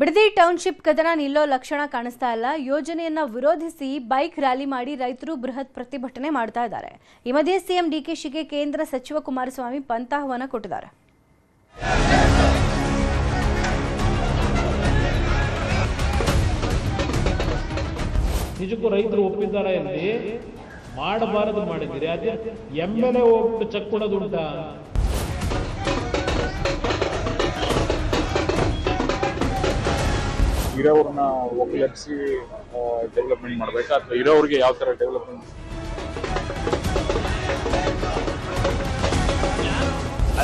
Bidadi township ಕದನ ನಿಲ್ಲೋ ಲಕ್ಷಣ ಕಾಣಿಸ್ತಾ ಇಲ್ಲ. ಯೋಜನೆಯನ್ನ ವಿರೋಧಿಸಿ ಬೈಕ್ ರ್ಯಾಲಿ ಮಾಡಿ ರೈತರು ಬೃಹತ್ ಪ್ರತಿಭಟನೆ ಮಾಡ್ತಾ ಇದ್ದಾರೆ. ಈ ಮಧ್ಯೆ ಸಿಎಂ ಡಿಕೆಶಿಗೆ ಕೇಂದ್ರ ಸಚಿವ ಕುಮಾರಸ್ವಾಮಿ ಪಂಥಾಹ್ವಾನ ಕೊಟ್ಟಿದ್ದಾರೆ. ನಿಜಕ್ಕೂ ರೈತರು ಒಪ್ಪಿದ್ದಾರೆ ಅಲ್ಲಿ ಮಾಡಬಾರದು ಮಾಡಿದ್ದೀರಿ. ಅದೇ ಎಂಎಲ್ಎ ಹೋಗ್ಬಿಟ್ಟು ಚೆಕ್ ಕೊಡೋದುಂಟಾ? ಇರೋವ್ರನ್ನ ಒಕ್ಕಲಿಸಿ ಡೆವಲಪ್ಮೆಂಟ್ ಮಾಡಬೇಕಾ ಅಥವಾ ಇರೋರಿಗೆ ಯಾವ ತರ ಡೆವಲಪ್ಮೆಂಟ್?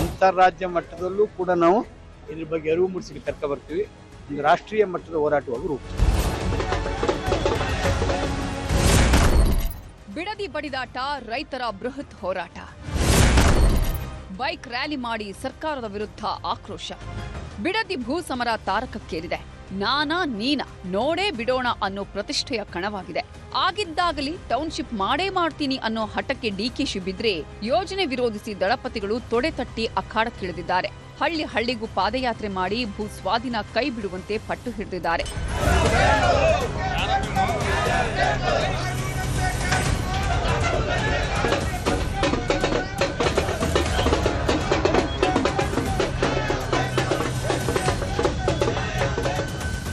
ಅಂತಾರಾಜ್ಯ ಮಟ್ಟದಲ್ಲೂ ಕೂಡ ನಾವು ಇದ್ರ ಬಗ್ಗೆ ಅರಿವು ಮೂಡಿಸಿ ಕರ್ಕ ಬರ್ತೀವಿ. ಒಂದು ರಾಷ್ಟ್ರೀಯ ಮಟ್ಟದ ಹೋರಾಟವಾಗಿ ರೂಪಿಸ್ತೀವಿ. ಬಿಡದಿ ಬಡಿದಾಟ, ರೈತರ ಬೃಹತ್ ಹೋರಾಟ, ಬೈಕ್ ರ್ಯಾಲಿ ಮಾಡಿ ಸರ್ಕಾರದ ವಿರುದ್ಧ ಆಕ್ರೋಶ. ಬಿಡದಿ ಭೂ ಸಮರ ತಾರಕಕ್ಕೇರಿದೆ. ನಾನಾ ನೀನ ನೋಡೇ ಬಿಡೋಣ ಅನ್ನೋ ಪ್ರತಿಷ್ಠೆಯ ಕಣವಾಗಿದೆ. ಆಗಿದ್ದಾಗಲಿ ಟೌನ್ಶಿಪ್ ಮಾಡೇ ಮಾಡ್ತೀನಿ ಅನ್ನೋ ಹಠಕ್ಕೆ ಡಿಕೆಶಿ ಬಿದ್ರೆ ಯೋಜನೆ ವಿರೋಧಿಸಿ ದಳಪತಿಗಳು ತೊಡೆ ತಟ್ಟಿ ಅಖಾಡಕ್ಕಿಳಿದಿದ್ದಾರೆ. ಹಳ್ಳಿ ಹಳ್ಳಿಗೂ ಪಾದಯಾತ್ರೆ ಮಾಡಿ ಭೂ ಸ್ವಾಧೀನ ಕೈ ಬಿಡುವಂತೆ ಪಟ್ಟು ಹಿಡಿದಿದ್ದಾರೆ.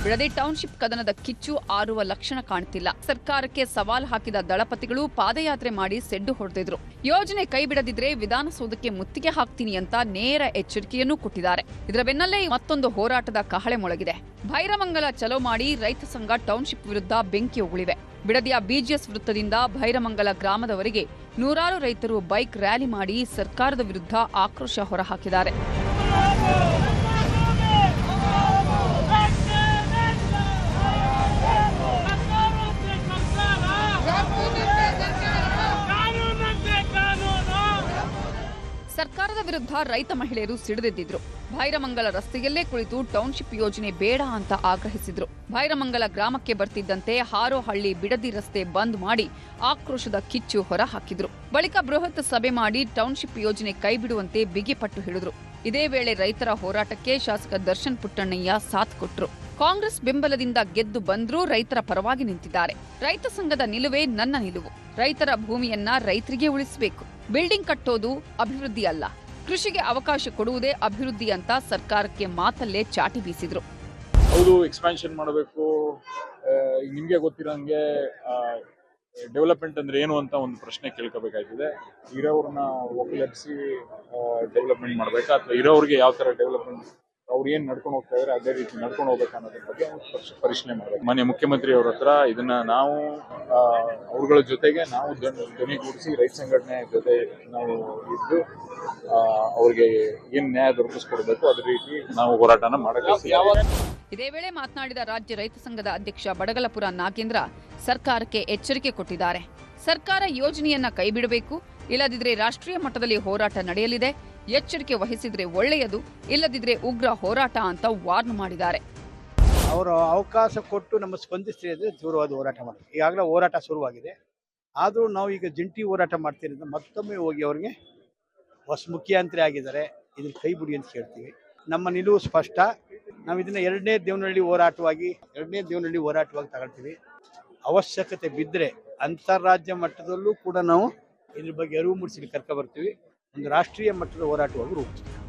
ಬಿಡದಿ ಟೌನ್ಶಿಪ್ ಕದನದ ಕಿಚ್ಚು ಆರುವ ಲಕ್ಷಣ ಕಾಣುತ್ತಿಲ್ಲ. ಸರ್ಕಾರಕ್ಕೆ ಸವಾಲ್ ಹಾಕಿದ ದಳಪತಿಗಳು ಪಾದಯಾತ್ರೆ ಮಾಡಿ ಸೆಡ್ಡು ಹೊಡೆದಿದ್ರು. ಯೋಜನೆ ಕೈ ಬಿಡದಿದ್ರೆ ವಿಧಾನಸೌಧಕ್ಕೆ ಮುತ್ತಿಗೆ ಹಾಕ್ತೀನಿ ಅಂತ ನೇರ ಎಚ್ಚರಿಕೆಯನ್ನೂ ಕೊಟ್ಟಿದ್ದಾರೆ. ಇದರ ಬೆನ್ನಲ್ಲೇ ಮತ್ತೊಂದು ಹೋರಾಟದ ಕಹಳೆ ಮೊಳಗಿದೆ. ಭೈರಮಂಗಲ ಚಲೋ ಮಾಡಿ ರೈತ ಸಂಘ ಟೌನ್ಶಿಪ್ ವಿರುದ್ಧ ಬೆಂಕಿ ಉಗುಳಿವೆ. ಬಿಡದಿಯ ಬಿಜಿಎಸ್ ವೃತ್ತದಿಂದ ಭೈರಮಂಗಲ ಗ್ರಾಮದವರೆಗೆ ನೂರಾರು ರೈತರು ಬೈಕ್ ರ್ಯಾಲಿ ಮಾಡಿ ಸರ್ಕಾರದ ವಿರುದ್ಧ ಆಕ್ರೋಶ ಹೊರಹಾಕಿದ್ದಾರೆ. ಸರ್ಕಾರದ ವಿರುದ್ಧ ರೈತ ಮಹಿಳೆಯರು ಸಿಡಿದೆದ್ದಿದ್ರು. ಭೈರಮಂಗಲ ರಸ್ತೆಯಲ್ಲೇ ಕುಳಿತು ಟೌನ್ಶಿಪ್ ಯೋಜನೆ ಬೇಡ ಅಂತ ಆಗ್ರಹಿಸಿದ್ರು. ಭೈರಮಂಗಲ ಗ್ರಾಮಕ್ಕೆ ಬರ್ತಿದ್ದಂತೆ ಹಾರೋಹಳ್ಳಿ ಬಿಡದಿ ರಸ್ತೆ ಬಂದ್ ಮಾಡಿ ಆಕ್ರೋಶದ ಕಿಚ್ಚು ಹೊರಹಾಕಿದ್ರು. ಬಳಿಕ ಬೃಹತ್ ಸಭೆ ಮಾಡಿ ಟೌನ್ಶಿಪ್ ಯೋಜನೆ ಕೈಬಿಡುವಂತೆ ಬಿಗಿಪಟ್ಟು ಹಿಡಿದ್ರು. ಇದೇ ವೇಳೆ ರೈತರ ಹೋರಾಟಕ್ಕೆ ಶಾಸಕ ದರ್ಶನ್ ಪುಟ್ಟಣ್ಣಯ್ಯ ಸಾಥ್ ಕೊಟ್ರು. ಕಾಂಗ್ರೆಸ್ ಬೆಂಬಲದಿಂದ ಗೆದ್ದು ಬಂದ್ರೂ ರೈತರ ಪರವಾಗಿ ನಿಂತಿದ್ದಾರೆ. ರೈತ ಸಂಘದ ನಿಲುವೇ ನನ್ನ ನಿಲುವು. ರೈತರ ಭೂಮಿಯನ್ನ ರೈತರಿಗೆ ಉಳಿಸಬೇಕು. ಬಿಲ್ಡಿಂಗ್ ಕಟ್ಟೋದು ಅಭಿವೃದ್ಧಿ ಅಲ್ಲ, ಕೃಷಿಗೆ ಅವಕಾಶ ಕೊಡುವುದೇ ಅಭಿವೃದ್ಧಿ ಅಂತ ಸರ್ಕಾರಕ್ಕೆ ಮಾತಲ್ಲೇ ಚಾಟಿ ಬೀಸಿದ್ರು. ಹೌದು, ಎಕ್ಸ್ಪ್ಯಾನ್ಷನ್ ಮಾಡಬೇಕು. ನಿಮ್ಗೆ ಗೊತ್ತಿರೋಂಗೆ ಡೆವಲಪ್ಮೆಂಟ್ ಅಂದ್ರೆ ಏನು ಅಂತ ಒಂದು ಪ್ರಶ್ನೆ ಕೇಳ್ಕೋಬೇಕಾಗ್ತದೆ. ಇರೋವ್ರನ್ನ ಒಕ್ಕಲಿಸಿ ಡೆವಲಪ್ಮೆಂಟ್ ಮಾಡಬೇಕಾ ಅಥವಾ ಇರೋರಿಗೆ ಯಾವ ತರ ಡೆವಲಪ್ಮೆಂಟ್, ಅವ್ರು ಏನ್ ನಡ್ಕೊಂಡು ಹೋಗ್ತಾ ಇದಾರೆ ಅದೇ ರೀತಿ ನಡ್ಕೊಂಡು ಹೋಗ್ಬೇಕು ಅನ್ನೋದ್ರ ಬಗ್ಗೆ ಪರಿಶೀಲನೆ ಮಾಡ್ಬೇಕು. ಮಾನ್ಯ ಮುಖ್ಯಮಂತ್ರಿ ಅವ್ರ ಹತ್ರ ಇದನ್ನ ನಾವು ಅವ್ರಗಳ ಜೊತೆಗೆ ನಾವು ಧ್ವನಿಗೂಡಿಸಿ ರೈತ ಸಂಘಟನೆ ಜೊತೆ ನಾವು ಇದ್ದು ಅವ್ರಿಗೆ ಏನ್ ನ್ಯಾಯ ದೊರಕಿಸ್ಕೊಡ್ಬೇಕು ಅದೇ ರೀತಿ ನಾವು ಹೋರಾಟನ ಮಾಡಬೇಕು. ಇದೇ ವೇಳೆ ಮಾತನಾಡಿದ ರಾಜ್ಯ ರೈತ ಸಂಘದ ಅಧ್ಯಕ್ಷ ಬಡಗಲಪುರ ನಾಗೇಂದ್ರ ಸರ್ಕಾರಕ್ಕೆ ಎಚ್ಚರಿಕೆ ಕೊಟ್ಟಿದ್ದಾರೆ. ಸರ್ಕಾರ ಯೋಜನೆಯನ್ನ ಕೈಬಿಡಬೇಕು, ಇಲ್ಲದಿದ್ರೆ ರಾಷ್ಟ್ರೀಯ ಮಟ್ಟದಲ್ಲಿ ಹೋರಾಟ ನಡೆಯಲಿದೆ. ಎಚ್ಚರಿಕೆ ವಹಿಸಿದ್ರೆ ಒಳ್ಳೆಯದು, ಇಲ್ಲದಿದ್ರೆ ಉಗ್ರ ಹೋರಾಟ ಅಂತ ವಾರ್ನ್ ಮಾಡಿದ್ದಾರೆ. ಅವರು ಅವಕಾಶ ಕೊಟ್ಟು ನಮ್ಮ ಸ್ಪಂದಿಸಿದ್ರೆ ದೂರವಾದ ಹೋರಾಟ ಮಾಡ್ತೀವಿ. ಈಗಾಗಲೇ ಹೋರಾಟ ಶುರುವಾಗಿದೆ. ಆದರೂ ನಾವು ಈಗ ಜಂಟಿ ಹೋರಾಟ ಮಾಡ್ತೀವಿ ಅಂತ ಮತ್ತೊಮ್ಮೆ ಹೋಗಿ ಅವ್ರಿಗೆ ಹೊಸ ಮುಖ್ಯಮಂತ್ರಿ ಆಗಿದ್ದಾರೆ, ಇದನ್ನ ಕೈ ಬಿಡಿ ಅಂತ ಹೇಳ್ತೀವಿ. ನಮ್ಮ ನಿಲುವು ಸ್ಪಷ್ಟ. ನಾವು ಇದನ್ನ ಎರಡನೇ ದೇವನಹಳ್ಳಿ ಹೋರಾಟವಾಗಿ ತಗೊಳ್ತೀವಿ. ಅವಶ್ಯಕತೆ ಬಿದ್ದರೆ ಅಂತಾರಾಜ್ಯ ಮಟ್ಟದಲ್ಲೂ ಕೂಡ ನಾವು ಇದ್ರ ಬಗ್ಗೆ ಅರಿವು ಮೂಡಿಸಿ ಕರ್ಕ ಬರ್ತೀವಿ. ಒಂದು ರಾಷ್ಟ್ರೀಯ ಮಟ್ಟದ ಹೋರಾಟವಾಗಿ ರೂಪಿಸ್ತೀವಿ.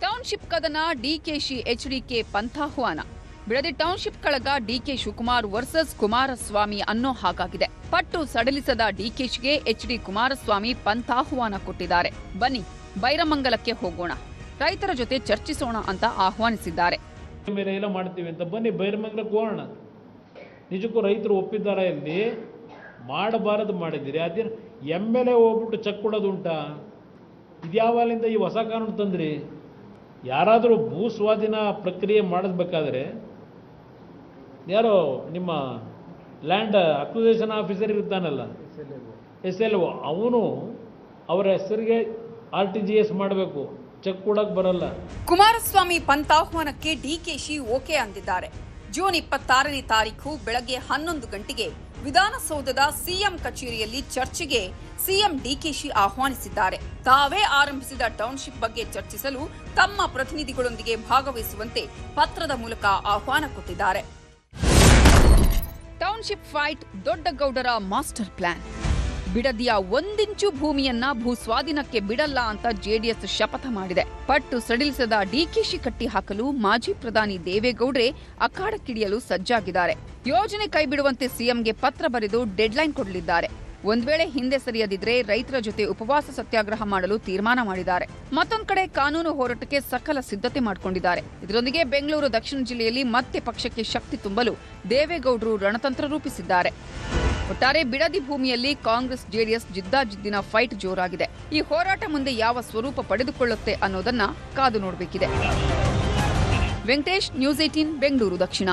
ಟೌನ್ಶಿಪ್ ಕದನ, ಡಿಕೆಶಿ ಎಚ್ಡಿಕೆ ಪಂಥಾಹ್ವಾನ. ಬಿಡದಿ ಟೌನ್ಶಿಪ್ ಕಳಗ ಡಿಕೆ ಶಿವಕುಮಾರ್ ವರ್ಸಸ್ ಕುಮಾರಸ್ವಾಮಿ ಅನ್ನೋ ಹಾಗಾಗಿದೆ. ಪಟ್ಟು ಸಡಿಲಿಸದ ಡಿಕೆಶಿಗೆ ಎಚ್ಡಿ ಕುಮಾರಸ್ವಾಮಿ ಪಂಥಾಹ್ವಾನ ಕೊಟ್ಟಿದ್ದಾರೆ. ಬನ್ನಿ ಬೈರಮಂಗಲಕ್ಕೆ ಹೋಗೋಣ, ರೈತರ ಜೊತೆ ಚರ್ಚಿಸೋಣ ಅಂತ ಆಹ್ವಾನಿಸಿದ್ದಾರೆ. ಮೇಲೆ ಎಲ್ಲ ಮಾಡ್ತೀವಿ ಅಂತ ಬನ್ನಿ ಬೈರಮಂಗಲಕ್ಕೆ ಹೋಗೋಣ. ನಿಜಕ್ಕೂ ರೈತರು ಒಪ್ಪಿದ್ದಾರೆ ಅಲ್ಲಿ ಮಾಡಬಾರದು ಮಾಡಿದ್ದೀರಿ. ಅದೇ ಎಂಎಲ್ಎ ಹೋಗ್ಬಿಟ್ಟು ಚೆಕ್ ಕೊಡೋದುಂಟಾ? ಇದ್ಯಾವಾಲಿಂದ ಈ ಹೊಸ ಕಾನೂನು ತಂದ್ರಿ? ಯಾರಾದರೂ ಭೂ ಸ್ವಾಧೀನ ಪ್ರಕ್ರಿಯೆ ಮಾಡಿಸ್ಬೇಕಾದ್ರೆ ಯಾರೋ ನಿಮ್ಮ ಲ್ಯಾಂಡ್ ಅಕ್ವಿಸೇಷನ್ ಆಫೀಸರ್ ಇರ್ತಾನಲ್ಲ, SLO, ಅವನು ಅವರ ಹೆಸರಿಗೆ RTGS ಮಾಡಬೇಕು, ಚೆಕ್ ಕೊಡಕ್ಕೆ ಬರಲ್ಲ. ಕುಮಾರಸ್ವಾಮಿ ಪಂಥಾಹ್ವಾನಕ್ಕೆ ಡಿಕೆಶಿ ಓಕೆ ಅಂದಿದ್ದಾರೆ. ಜೂನ್ 26ನೇ ತಾರೀಖು ಬೆಳಗ್ಗೆ 11 ಗಂಟೆಗೆ ವಿಧಾನಸೌಧದ ಸಿಎಂ ಕಚೇರಿಯಲ್ಲಿ ಚರ್ಚೆಗೆ ಸಿಎಂ ಡಿಕೆಶಿ ಆಹ್ವಾನಿಸಿದ್ದಾರೆ. ತಾವೇ ಆರಂಭಿಸಿದ ಟೌನ್ಶಿಪ್ ಬಗ್ಗೆ ಚರ್ಚಿಸಲು ತಮ್ಮ ಪ್ರತಿನಿಧಿಗಳೊಂದಿಗೆ ಭಾಗವಹಿಸುವಂತೆ ಪತ್ರದ ಮೂಲಕ ಆಹ್ವಾನ ಕೊಟ್ಟಿದ್ದಾರೆ. ಟೌನ್ಶಿಪ್ ಫೈಟ್ ದೊಡ್ಡಗೌಡರ ಮಾಸ್ಟರ್ ಪ್ಲಾನ್. ಬಿಡದಿಯ 1 ಇಂಚು ಭೂಮಿಯನ್ನ ಭೂಸ್ವಾಧೀನಕ್ಕೆ ಬಿಡಲ್ಲ ಅಂತ ಜೆಡಿಎಸ್ ಶಪಥ ಮಾಡಿದೆ. ಪಟ್ಟು ಸಡಿಲಿಸದ ಡಿಕೆಶಿ ಕಟ್ಟಿ ಹಾಕಲು ಮಾಜಿ ಪ್ರಧಾನಿ ದೇವೇಗೌಡ್ರೆ ಅಖಾಡಕ್ಕಿಳಿಯಲು ಸಜ್ಜಾಗಿದ್ದಾರೆ. ಯೋಜನೆ ಕೈಬಿಡುವಂತೆ ಸಿಎಂಗೆ ಪತ್ರ ಬರೆದು ಡೆಡ್ಲೈನ್ ಕೊಡಲಿದ್ದಾರೆ. ಒಂದ್ ವೇಳೆ ಹಿಂದೆ ಸರಿಯದಿದ್ರೆ ರೈತರ ಜೊತೆ ಉಪವಾಸ ಸತ್ಯಾಗ್ರಹ ಮಾಡಲು ತೀರ್ಮಾನ ಮಾಡಿದ್ದಾರೆ. ಮತ್ತೊಂದು ಕಡೆ ಕಾನೂನು ಹೋರಾಟಕ್ಕೆ ಸಕಲ ಸಿದ್ಧತೆ ಮಾಡಿಕೊಂಡಿದ್ದಾರೆ. ಇದರೊಂದಿಗೆ ಬೆಂಗಳೂರು ದಕ್ಷಿಣ ಜಿಲ್ಲೆಯಲ್ಲಿ ಮತ್ತೆ ಪಕ್ಷಕ್ಕೆ ಶಕ್ತಿ ತುಂಬಲು ದೇವೇಗೌಡರು ರಣತಂತ್ರ ರೂಪಿಸಿದ್ದಾರೆ. ಒಟ್ಟಾರೆ ಬಿಡದಿ ಭೂಮಿಯಲ್ಲಿ ಕಾಂಗ್ರೆಸ್ ಜೆಡಿಎಸ್ ಜಿದ್ದಾಜಿದ್ದಿನ ಫೈಟ್ ಜೋರಾಗಿದೆ. ಈ ಹೋರಾಟ ಮುಂದೆ ಯಾವ ಸ್ವರೂಪ ಪಡೆದುಕೊಳ್ಳುತ್ತೆ ಅನ್ನೋದನ್ನ ಕಾದು ನೋಡಬೇಕಿದೆ. ವೆಂಕಟೇಶ್, ನ್ಯೂಸ್ 18 ಬೆಂಗಳೂರು ದಕ್ಷಿಣ.